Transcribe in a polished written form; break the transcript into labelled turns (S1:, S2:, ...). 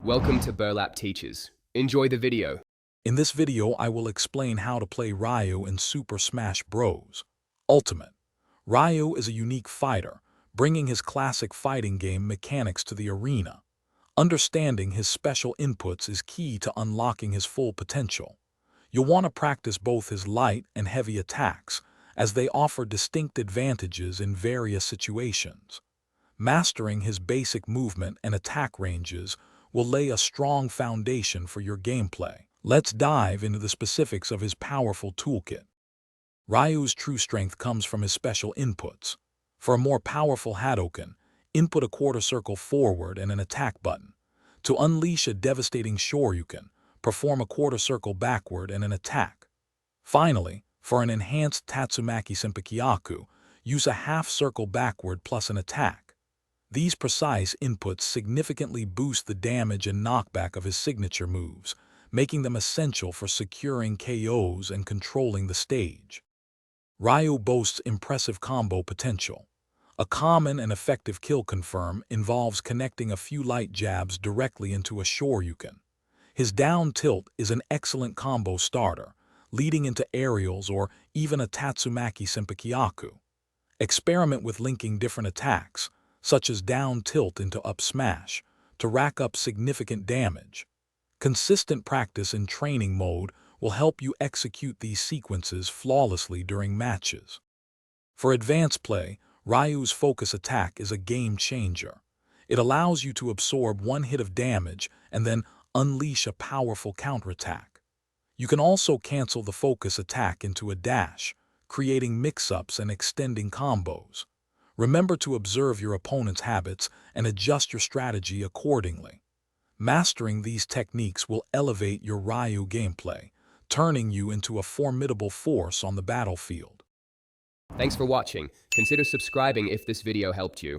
S1: Welcome to Burlap Teachers. Enjoy the video.
S2: In this video, I will explain how to play Ryu in Super Smash Bros. Ultimate. Ryu is a unique fighter, bringing his classic fighting game mechanics to the arena. Understanding his special inputs is key to unlocking his full potential. You'll want to practice both his light and heavy attacks, as they offer distinct advantages in various situations. Mastering his basic movement and attack ranges will lay a strong foundation for your gameplay. Let's dive into the specifics of his powerful toolkit. Ryu's true strength comes from his special inputs. For a more powerful Hadouken, input a quarter circle forward and an attack button. To unleash a devastating Shoryuken, perform a quarter circle backward and an attack. Finally, for an enhanced Tatsumaki Senpukyaku, use a half circle backward plus an attack. These precise inputs significantly boost the damage and knockback of his signature moves, making them essential for securing KOs and controlling the stage. Ryu boasts impressive combo potential. A common and effective kill confirm involves connecting a few light jabs directly into a Shoryuken. His down tilt is an excellent combo starter, leading into aerials or even a Tatsumaki Senpukyaku. Experiment with linking different attacks, such as down tilt into up smash, to rack up significant damage. Consistent practice in training mode will help you execute these sequences flawlessly during matches. For advanced play, Ryu's focus attack is a game changer. It allows you to absorb one hit of damage and then unleash a powerful counterattack. You can also cancel the focus attack into a dash, creating mix-ups and extending combos. Remember to observe your opponent's habits and adjust your strategy accordingly. Mastering these techniques will elevate your Ryu gameplay, turning you into a formidable force on the battlefield.
S1: Thanks for watching. Consider subscribing if this video helped you.